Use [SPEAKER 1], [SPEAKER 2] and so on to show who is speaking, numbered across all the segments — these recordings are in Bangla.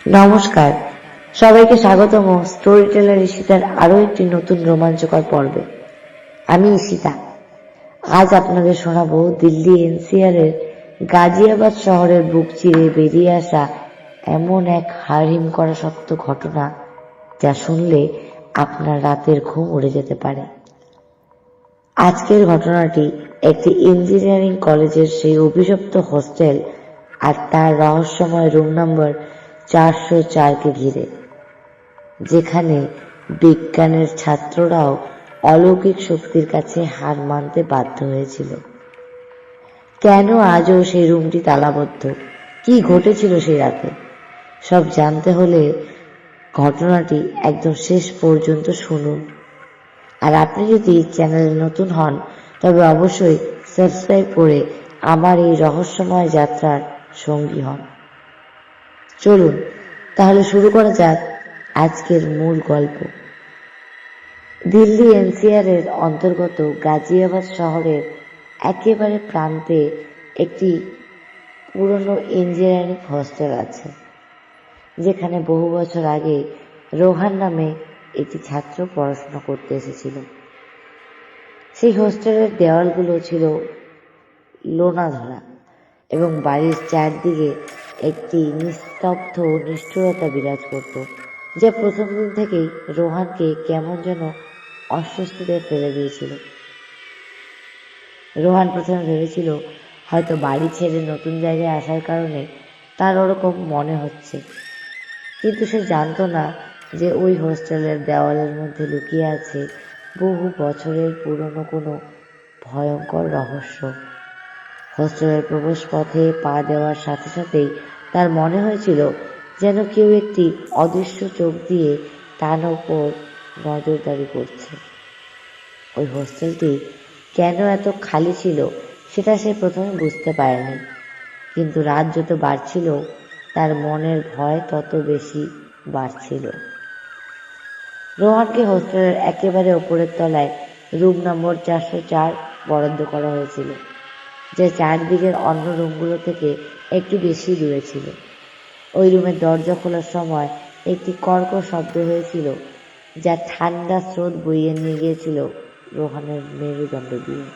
[SPEAKER 1] নমস্কার, সবাইকে স্বাগতম স্টোরি টেলার ঈশিতার আরো একটি নতুন রোমাঞ্চকর পর্বে। আমি ঈশিতা। আজ আপনাদের শোনাবো দিল্লি এনসিআর এর গাজিয়াবাদ শহরের বুক চিরে বেরিয়ে আসা এমন এক হাড়হিম করা শক্ত ঘটনা, যা শুনলে আপনার রাতের ঘুম উড়ে যেতে পারে। আজকের ঘটনাটি একটি ইঞ্জিনিয়ারিং কলেজের সেই অভিশপ্ত হোস্টেল আর তার রহস্যময় রুম নম্বর 404কে ঘিরে, যেখানে বিজ্ঞানের ছাত্ররাও অলৌকিক শক্তির কাছে হার মানতে বাধ্য হয়েছিল। কেন আজও সেই রুমটি তালাবদ্ধ, কি ঘটেছিল সেই রাতে, সব জানতে হলে ঘটনাটি একদম শেষ পর্যন্ত শুনুন। আর আপনি যদি চ্যানেলে নতুন হন তবে অবশ্যই সাবস্ক্রাইব করে আমার এই রহস্যময় যাত্রার সঙ্গী হন। চলুন তাহলে শুরু করা যাক আজকের মূল গল্প। দিল্লি এনসিআর এর অন্তর্গত গাজিয়াবাদ শহরের একেবারে প্রান্তে একটি পুরনো ইঞ্জিনিয়ারিং হোস্টেল আছে, যেখানে বহু বছর আগে রোহান নামে একটি ছাত্র পড়াশোনা করতে এসেছিল। সেই হোস্টেলের দেওয়ালগুলো ছিল লোনা ধরা এবং বাড়ির চারদিকে একটি নিস্তব্ধ নিষ্ঠুরতা বিরাজ করত, যা প্রথম দিন থেকেই রোহানকে কেমন যেন অস্বস্তিতে ফেলে দিয়েছিল। রোহান প্রথমে ভেবেছিল হয়তো বাড়ি ছেড়ে নতুন জায়গায় আসার কারণে তার ওরকম মনে হচ্ছে, কিন্তু সে জানতো না যে ওই হোস্টেলের দেওয়ালের মধ্যে লুকিয়ে আছে বহু বছরের পুরনো কোনো ভয়ঙ্কর রহস্য। হোস্টেলের প্রবেশ পথে পা দেওয়ার সাথে সাথেই তার মনে হয়েছিল যেন কেউ একটি অদৃশ্য চোখ দিয়ে তার ওপর নজরদারি করছে। ওই হোস্টেলটি কেন এত খালি ছিল সেটা সে প্রথমে বুঝতে পারেনি, কিন্তু রাত যত বাড়ছিল তার মনের ভয় তত বেশি বাড়ছিল। রোহানকে হোস্টেলের একেবারে ওপরের তলায় রুম নম্বর 404 বরাদ্দ করা হয়েছিল, যা চারদিকের অন্য রুমগুলো থেকে একটু বেশি দূরে ছিল। ওই রুমের দরজা খোলার সময় একটি কর্কশ শব্দ হয়েছিল, যা ঠান্ডা স্রোত বইয়ে নিয়ে গিয়েছিল রোহানের মেরুদণ্ড দিয়ে।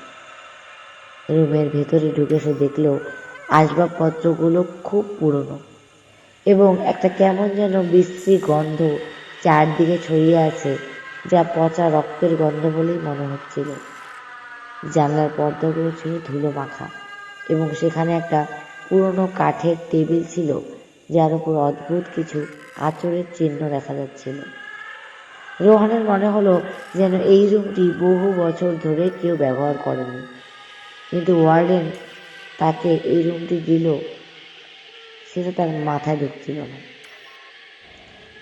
[SPEAKER 1] রুমের ভেতরে ঢুকে সে দেখল আসবাবপত্রগুলো খুব পুরনো এবং একটা কেমন যেন বিশ্রী গন্ধ চারদিকে ছড়িয়ে আছে, যা পচা রক্তের গন্ধ বলেই মনে হচ্ছিল। জানলার পর্দাগুলো ছিল ধুলো মাখা এবং সেখানে একটা পুরনো কাঠের টেবিল ছিল, যার উপর অদ্ভুত কিছু আঁচড়ের চিহ্ন দেখা যাচ্ছিল। রোহানের মনে হলো যেন এই রুমটি বহু বছর ধরে কেউ ব্যবহার করেনি, কিন্তু ওয়ার্ডেন তাকে এই রুমটি দিল সেটা তার মাথায় ঢুকছিল না।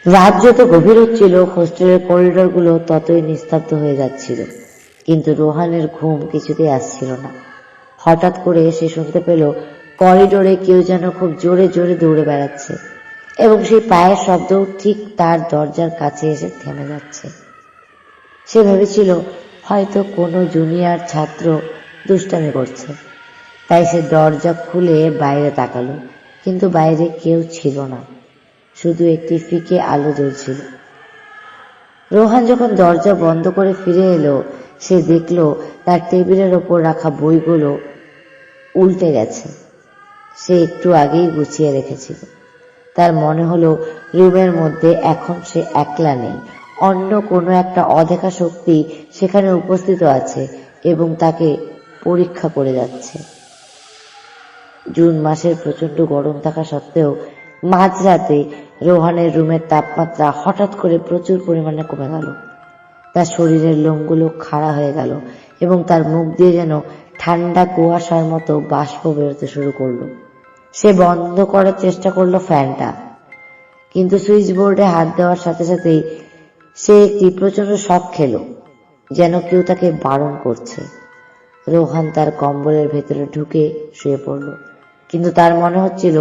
[SPEAKER 1] রাত যত গভীর হচ্ছিল হোস্টেলের করিডোরগুলো ততই নিস্তব্ধ হয়ে যাচ্ছিল, কিন্তু রোহানের ঘুম কিছুতেই আসছিল না। হঠাৎ করে সে শুনতে পেল করিডোরে কেউ যেন খুব জোরে জোরে দৌড়ে বেড়াচ্ছে এবং সেই পায়ের শব্দও ঠিক তার দরজার কাছে এসে থেমে যাচ্ছে। সে ভেবেছিল হয়তো কোনো জুনিয়র ছাত্র দুষ্টামি করছে, তাই সে দরজা খুলে বাইরে তাকালো, কিন্তু বাইরে কেউ ছিল না, শুধু একটি ফিকে আলো জ্বলছিল। রোহান যখন দরজা বন্ধ করে ফিরে এলো, সে দেখল তার টেবিলের ওপর রাখা বইগুলো উল্টে গেছে। সে একটু আগেই গুছিয়ে রেখেছিল। তার মনে হলো রুমের মধ্যে এখন সে একলা নেই, অন্য কোনো একটা অদেখা শক্তি সেখানে উপস্থিত আছে এবং তাকে পরীক্ষা করে যাচ্ছে। জুন মাসের প্রচন্ড গরম থাকা সত্ত্বেও মাঝরাতে রোহানের রুমের তাপমাত্রা হঠাৎ করে প্রচুর পরিমাণে কমে গেল। তার শরীরের লোমগুলো খাড়া হয়ে গেল এবং তার মুখ দিয়ে যেন ঠান্ডা কুয়াশার মতো বাষ্প বেরোতে শুরু করলো। সে বন্ধ করার চেষ্টা করলো ফ্যানটা, কিন্তু সুইচ বোর্ডে হাত দেওয়ার সাথে সাথেই সে একটি প্রচন্ড শক খেল, যেন কেউ তাকে বারণ করছে। রোহান তার কম্বলের ভেতরে ঢুকে শুয়ে পড়ল, কিন্তু তার মনে হচ্ছিল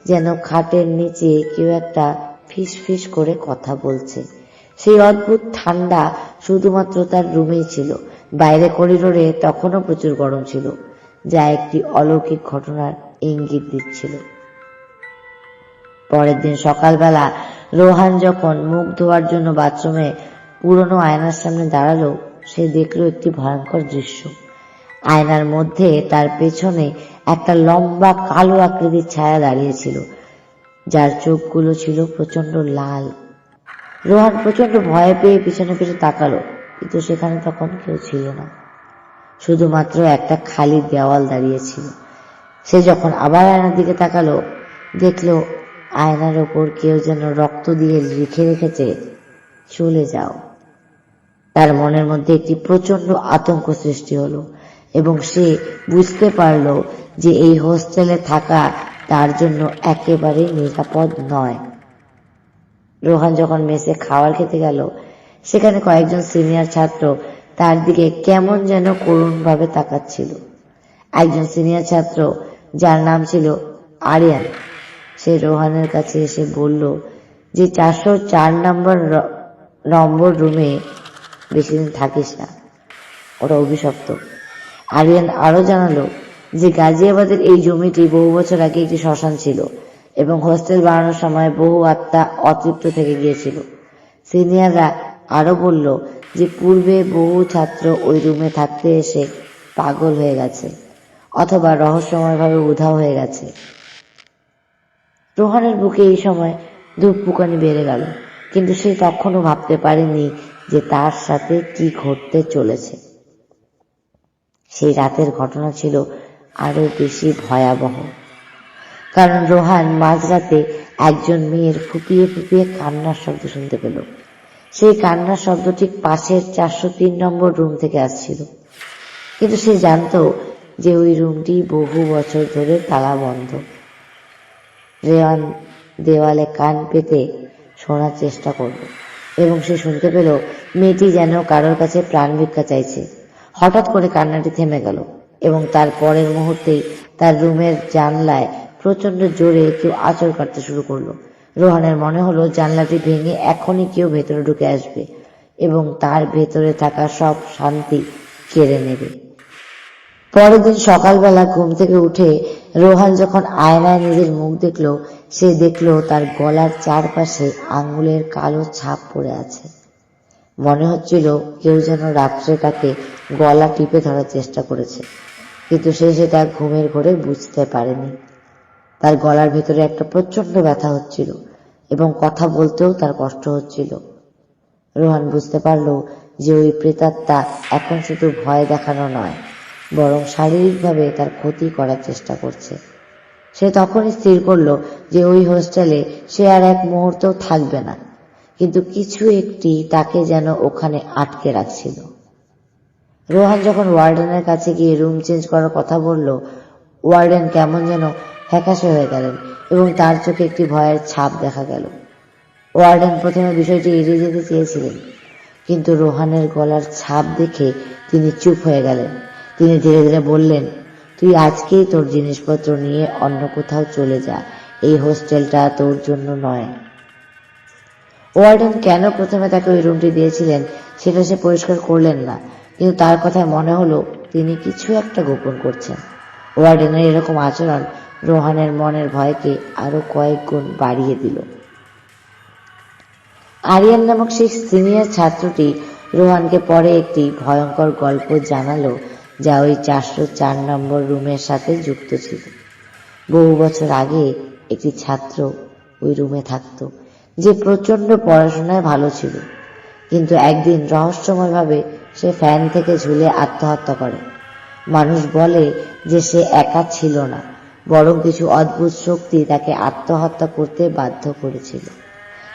[SPEAKER 1] যেন খাটের নিচে কেউ একটা ফিস ফিস করে কথা বলছে। সেই অদ্ভুত ঠান্ডা শুধুমাত্র তার রুমেই ছিল, বাইরে করিডোরে তখনও প্রচুর গরম ছিল, যা একটি অলৌকিক ঘটনার ইঙ্গিত দিচ্ছিল। পরের দিন সকালবেলা রোহান যখন মুখ ধোয়ার জন্য বাথরুমে পুরনো আয়নার সামনে দাঁড়ালো, সে দেখলো একটি ভয়ঙ্কর দৃশ্য। আয়নার মধ্যে তার পেছনে একটা লম্বা কালো আকৃতির ছায়া দাঁড়িয়েছিল, যার চোখগুলো ছিল প্রচন্ড লাল। রোহান প্রচন্ড ভয় পেয়ে পিছনে পিছনে তাকালো, কিন্তু সেখানে তখন কেউ ছিল না, শুধুমাত্র একটা খালি দেওয়াল দাঁড়িয়েছিল। সে যখন আবার আয়নার দিকে তাকালো, দেখলো আয়নার ওপর কেউ যেন রক্ত দিয়ে লিখে রেখেছে, চলে যাও। তার মনের মধ্যে একটি প্রচন্ড আতঙ্ক সৃষ্টি হলো এবং সে বুঝতে পারলো যে এই হোস্টেলে থাকা তার জন্য একেবারেই নিরাপদ নয়। রোহান যখন মেসে খাবার খেতে গেল, সেখানে কয়েকজন সিনিয়র ছাত্র তার দিকে কেমন যেন করুণভাবে তাকাচ্ছিল। একজন সিনিয়র ছাত্র, যার নাম ছিল আরিয়ান, সে রোহানের কাছে এসে বলল যে 404 নম্বর রুমে বেশি দিন থাকিস না, ওরা অভিশপ্ত। আরিয়ান আরো জানালো যে গাজিয়াবাদের এই জমিটি বহু বছর আগে একটি শ্মশান ছিল এবং হোস্টেল বানানোর সময় বহু আত্মা অতৃপ্ত থেকে গিয়েছিল। সিনিয়ররা আরো বলল যে পূর্বে বহু ছাত্র ওই রুমে থাকতে এসে পাগল হয়ে গেছে অথবা রহস্যময়ভাবে উধাও হয়ে গেছে। রোহানের বুকে এই সময় ধুকপুকানি বেড়ে গেল, কিন্তু সে তখনও ভাবতে পারেনি যে তার সাথে কি ঘটতে চলেছে। সেই রাতের ঘটনা ছিল আরো বেশি ভয়াবহ, কারণ রোহান মাঝরাতে একজন মেয়ের ফুপিয়ে ফুপিয়ে কান্নার শব্দ শুনতে পেল। সেই কান্নার শব্দ ঠিক পাশের 403 নম্বর রুম থেকে আসছিল, কিন্তু সে জানতো যে ওই রুমটি বহু বছর ধরে তালা বন্ধ। রেওয়ান দেওয়ালে কান পেতে শোনার চেষ্টা করল এবং সে শুনতে পেল মেয়েটি যেন কারোর কাছে প্রাণ ভিক্ষা চাইছে। হঠাৎ করে কান্নাটি থেমে গেল এবং তার পরের মুহূর্তেই তার রুমের জানলায় প্রচন্ড জোরে কেউ আঁচড় কাটতে শুরু করলো। রোহানের মনে হলো জানলাটি ভেঙে এখনই কেউ ভেতরে ঢুকে আসবে এবং তার ভেতরে থাকা সব শান্তি কেড়ে নেবে। পরের দিন সকালবেলা ঘুম থেকে উঠে রোহান যখন আয়নায় নিজের মুখ দেখলো, সে দেখলো তার গলার চারপাশে আঙ্গুলের কালো ছাপ পড়ে আছে। মনে হচ্ছিল কেউ যেন রাত্রে তাকে গলা টিপে ধরার চেষ্টা করেছে, কিন্তু সে সেটা ঘুমের ঘোরে বুঝতে পারেনি। তার গলার ভেতরে একটা প্রচন্ড ব্যথা হচ্ছিল এবং কথা বলতেও তার কষ্ট হচ্ছিল। রোহান বুঝতে পারল যে ওই প্রেতাত্মা এখন শুধু ভয় দেখানো নয়, বরং শারীরিকভাবে তার ক্ষতি করার চেষ্টা করছে। সে তখনই স্থির করলো যে ওই হোস্টেলে সে আর এক মুহূর্তও থাকবে না, কিন্তু কিছু একটি তাকে যেন ওখানে আটকে রাখছিল। রোহান যখন ওয়ার্ডেনের কাছে গিয়ে রুম চেঞ্জ করার কথা বলল, ওয়ার্ডেন কেমন যেন ফ্যাকাশে হয়ে গেলেন এবং তার চোখে একটি ভয়ের ছাপ দেখা গেল। ওয়ার্ডেন প্রথমে বিষয়টি এড়িয়ে যেতে চেয়েছিলেন, কিন্তু রোহানের গলার ছাপ দেখে তিনি চুপ হয়ে গেলেন। তিনি ধীরে ধীরে বললেন, তুই আজকেই তোর জিনিসপত্র নিয়ে অন্য কোথাও চলে যা, এই হোস্টেলটা তোর জন্য নয়। ওয়ার্ডেন কেন প্রথমে তাকে ওই রুমটি দিয়েছিলেন সেটা সে পরিষ্কার করলেন না, কিন্তু তার কথায় মনে হলো তিনি কিছু একটা গোপন করছেন। ওয়ার্ডেনের এরকম আচরণ রোহানের মনের ভয়কে আরো কয়েক গুণ বাড়িয়ে দিল। আরিয়ান নামক সেই সিনিয়র ছাত্রটি রোহানকে পরে একটি ভয়ঙ্কর গল্প জানালো, যা ওই 404 নম্বর রুমের সাথে যুক্ত ছিল। বহু বছর আগে একটি ছাত্র ওই রুমে থাকতো, যে প্রচন্ড পড়াশোনায় ভালো ছিল, কিন্তু একদিন রহস্যময়ভাবে সে ফ্যান থেকে ঝুলে আত্মহত্যা করে। মানুষ বলে যে সে একা ছিল না, বরং কিছু অদ্ভুত শক্তি তাকে আত্মহত্যা করতে বাধ্য করেছিল।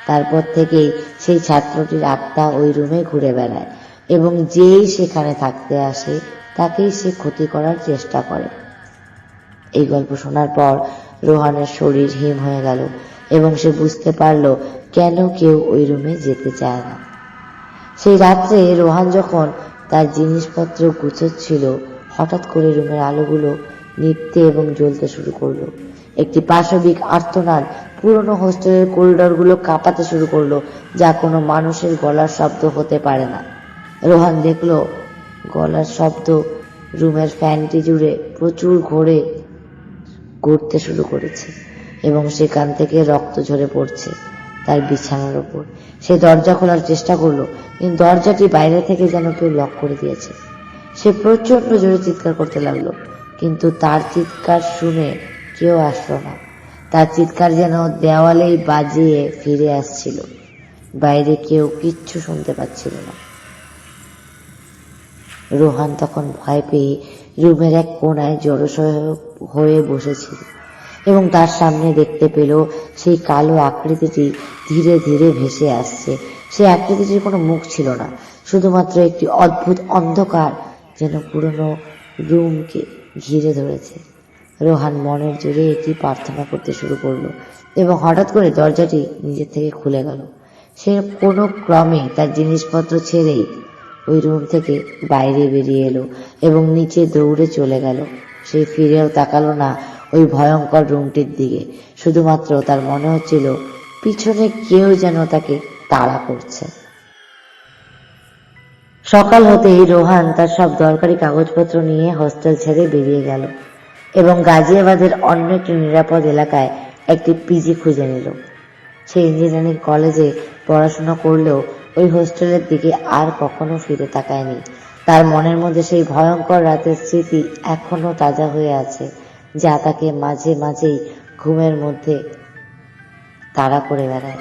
[SPEAKER 1] তারপর থেকেই সেই ছাত্রটির আত্মা ওই রুমে ঘুরে বেড়ায় এবং যেই সেখানে থাকতে আসে তাকেই সে ক্ষতি করার চেষ্টা করে। এই গল্প শোনার পর রোহানের শরীর হিম হয়ে গেল এবং সে বুঝতে পারল কেন কেউ ওই রুমে যেতে চায় না। সেই রাত্রে রোহান যখন তার জিনিসপত্র গুছোচ্ছিল, হঠাৎ করে রুমের আলোগুলো নিভতে এবং জ্বলতে শুরু করলো। একটি পাশবিক আর্তনাদ পুরনো হোস্টেলের করিডরগুলো কাঁপাতে শুরু করলো, যা কোনো মানুষের গলার শব্দ হতে পারে না। রোহান দেখলো গলার শব্দ রুমের ফ্যানটি জুড়ে প্রচুর ঘুরতে শুরু করেছে এবং সেখান থেকে রক্ত ঝরে পড়ছে তার বিছানার ওপর। সে দরজা খোলার চেষ্টা করলো, কিন্তু দরজাটি বাইরে থেকে যেন কেউ লক করে দিয়েছে। সে প্রচন্ড জোরে চিৎকার করতে লাগলো, কিন্তু তার চিৎকার শুনে কেউ আসলো না। তার চিৎকার যেন দেওয়ালেই বাজিয়ে ফিরে আসছিল। বাইরে কেউ কিচ্ছু শুনতে পাচ্ছিল না। রোহান তখন ভয় পেয়ে রুমের এক কোণায় জড়সড় হয়ে বসেছিল এবং তার সামনে দেখতে পেল সেই কালো আকৃতিটি ধীরে ধীরে ভেসে আসছে। সেই আকৃতিটির কোনো মুখ ছিল না, শুধুমাত্র একটি অদ্ভুত অন্ধকার যেন পুরনো রুমকে ঘিরে ধরেছে। রোহান মনের জোরে একটি প্রার্থনা করতে শুরু করলো এবং হঠাৎ করে দরজাটি নিজের থেকে খুলে গেল। সে কোনো ক্রমে তার জিনিসপত্র ছেড়েই ওই রুম থেকে বাইরে বেরিয়ে এলো এবং নিচে দৌড়ে চলে গেল। সে ফিরেও তাকালো না ওই ভয়ঙ্কর রুমটির দিকে। শুধুমাত্র তার মনে হচ্ছিল পিছনে কেউ যেন তাকে তাড়া করছে। সকাল হতেই রোহান তার সব দরকারি কাগজপত্র নিয়ে হোস্টেল ছেড়ে বেরিয়ে গেল এবং গাজিয়াবাদের অন্য একটি নিরাপদ এলাকায় একটি পিজি খুঁজে নিল। সে ইঞ্জিনিয়ারিং কলেজে পড়াশোনা করলেও ওই হোস্টেলের দিকে আর কখনো ফিরে তাকায়নি। তার মনের মধ্যে সেই ভয়ঙ্কর রাতের স্মৃতি এখনো তাজা হয়ে আছে, যা তাকে মাঝে মাঝেই ঘুমের মধ্যে তাড়া করে বেড়ায়।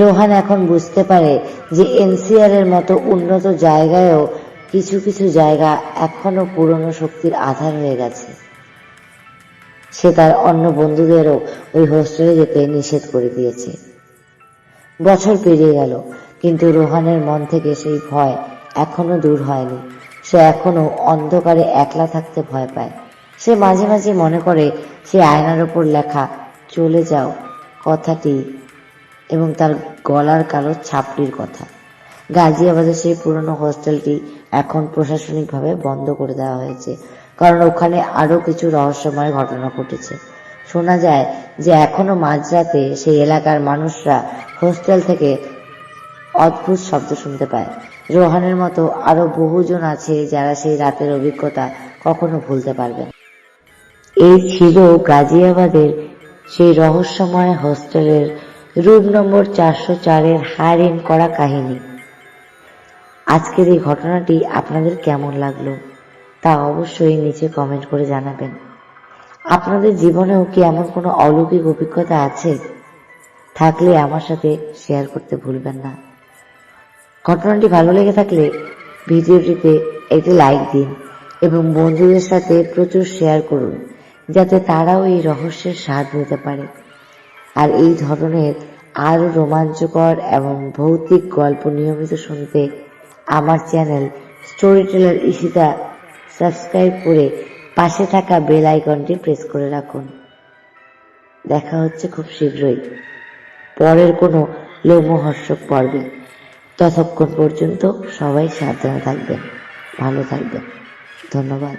[SPEAKER 1] রোহান এখন বুঝতে পারে যে এনসিআর এর মতো উন্নত জায়গায়ও কিছু কিছু জায়গা এখনো পুরনো শক্তির আধার হয়ে গেছে। সে তার অন্য বন্ধুদেরও ওই হোস্টেলে যেতে নিষেধ করে দিয়েছে। বছর পেরিয়ে গেল, কিন্তু রোহানের মন থেকে সেই ভয় এখনো দূর হয়নি। সে এখনো অন্ধকারে একলা থাকতে ভয় পায়। সে মাঝে মাঝে মনে করে সে আয়নার ওপর লেখা চলে যাও কথাটি এবং তার গলার কালো ছাপটির কথা। গাজিয়াবাদের সেই পুরনো হোস্টেলটি এখন প্রশাসনিকভাবে বন্ধ করে দেওয়া হয়েছে, কারণ ওখানে আরো কিছু রহস্যময় ঘটনা ঘটেছে। শোনা যায় যে এখনো মাঝরাতে সেই এলাকার মানুষরা হোস্টেল থেকে অদ্ভুত শব্দ শুনতে পায়। রোহানের মতো আরো বহুজন আছে যারা সেই রাতের অভিজ্ঞতা কখনো ভুলতে পারবে না। এই ছিল গাজিয়াবাদের সেই রহস্যময় হোস্টেলের রুম নম্বর 404-এর হায়ারিং করা কাহিনী। আজকের এই ঘটনাটি আপনাদের কেমন লাগলো তা অবশ্যই নিচে কমেন্ট করে জানাবেন। আপনাদের জীবনেও কি এমন কোনো অলৌকিক অভিজ্ঞতা আছে? থাকলে আমার সাথে শেয়ার করতে ভুলবেন না। ঘটনাটি ভালো লেগে থাকলে ভিডিওটিতে একটি লাইক দিন এবং বন্ধুদের সাথে প্রচুর শেয়ার করুন, যাতে তারাও এই রহস্যের স্বাদ নিতে পারে। আর এই ধরনের আরো রোমাঞ্চকর এবং ভৌতিক গল্প নিয়মিত শুনতে আমার channel story teller Ishita subscribe করে পাশে থাকা বেল আইকনটি প্রেস করে রাখুন। দেখা হচ্ছে খুব শীঘ্রই পরের কোনো লোমহর্ষক পর্বে। ততক্ষণ পর্যন্ত সবাই সাবধানে থাকবেন, ভালো থাকবেন। ধন্যবাদ।